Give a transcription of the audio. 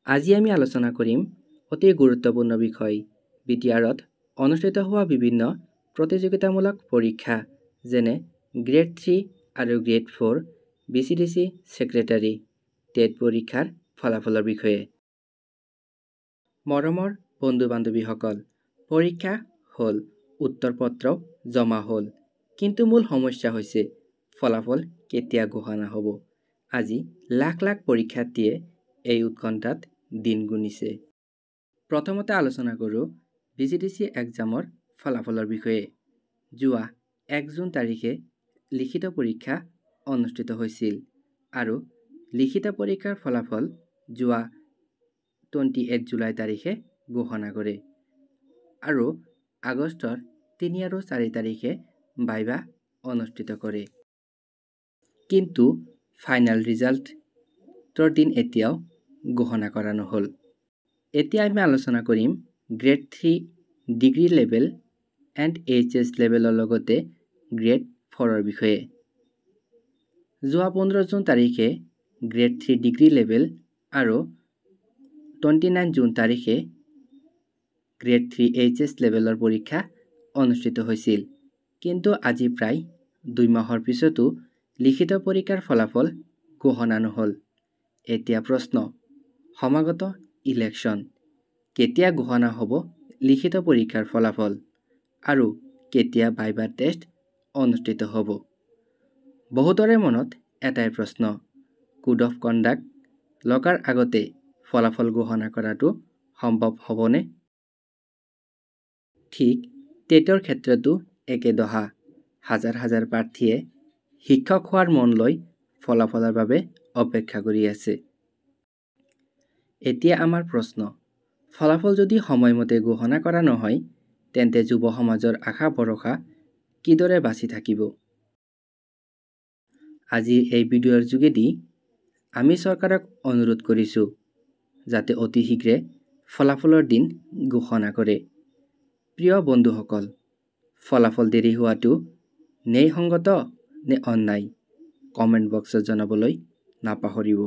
আজি আমি আলোচনা কৰিম অতি গুৰুত্বপূৰ্ণ বিষয় বিটিআৰত অনুষ্ঠিত হোৱা বিভিন্ন প্ৰতিযোগিতামূলক পৰীক্ষা যেনে গ্ৰেড 3 আৰু গ্ৰেড 4 বিচিডিসি সেক্ৰেটাৰী টেট পৰীক্ষাৰ ফলাফলৰ বিষয়ে। মৰমৰ বন্ধু-বান্ধৱীসকল, পৰীক্ষা হ'ল, উত্তৰপত্ৰ জমা হ'ল, কিন্তু মূল সমস্যা হৈছে ফলাফল কেতিয়া ঘোষণা হ'ব। আজি লাখ লাখ পৰীক্ষাৰ্থীয়ে এই উৎকণ্ঠাত দিন গুনিছে। প্ৰথমতে আলোচনা কৰোঁ বিচিডিসি এক্সামৰ ফলাফলৰ বিষয়ে। যোৱা 1 জুন তাৰিখে লিখিত পৰীক্ষা অনুষ্ঠিত হৈছিল আৰু লিখিত পৰীক্ষাৰ ফলাফল যোৱা 28 জুলাই তাৰিখে ঘোষণা কৰে আৰু আগষ্টৰ 3 আৰু 4 তাৰিখে ভাইভা অনুষ্ঠিত কৰে। কিন্তু ফাইনেল ৰিজাল্টৰ দিন এতিয়াও ঘোষণা কৰা নহ'ল। এতিয়া আমি আলোচনা কৰিম grade 3 degree level and HS লেভেলৰ লগতে গ্ৰেড 4ৰ বিষয়ে। যোৱা 15 জুন তাৰিখে গ্ৰেড 3 ডিগ্ৰী লেভেল আৰু 29 জুন তাৰিখে গ্ৰেড 3 এইচএছ লেভেলৰ পৰীক্ষা অনুষ্ঠিত হৈছিল। কিন্তু আজি প্ৰায় 2 মাহৰ পিছতো লিখিত পৰীক্ষাৰ ফলাফল ঘোষণা নহ'ল। এতিয়া প্ৰশ্ন, সমাগত ইলেকশ্যন কেতিয়া ঘোষণা হ'ব লিখিত পৰীক্ষাৰ ফলাফল আৰু কেতিয়া ভাইভা টেষ্ট অনুষ্ঠিত হ'ব? বহুতৰে মনত এটাই প্ৰশ্ন, কোড অফ কণ্ডাক্ট লগাৰ আগতে ফলাফল ঘোষণা কৰাটো সম্ভৱ হ'বনে? ঠিক টেটৰ ক্ষেত্ৰতো একে দহা। হাজাৰ হাজাৰ প্ৰাৰ্থীয়ে শিক্ষক হোৱাৰ মন লৈ ফলাফলৰ বাবে অপেক্ষা কৰি আছে। এতিয়া আমাৰ প্ৰশ্ন, ফলাফল যদি সময়মতে ঘোষণা কৰা নহয় তেন্তে যুৱ সমাজৰ আশা ভৰসা কিদৰে বাচি থাকিব? আজিৰ এই ভিডিঅ'ৰ যোগেদি আমি চৰকাৰক অনুৰোধ কৰিছোঁ যাতে অতি শীঘ্ৰে ফলাফলৰ দিন ঘোষণা কৰে। প্ৰিয় বন্ধুসকল, ফলাফল দেৰি হোৱাটো ন্যায়সংগত নে অন্যায়? কমেণ্ট বক্সত জনাবলৈ নাপাহৰিব।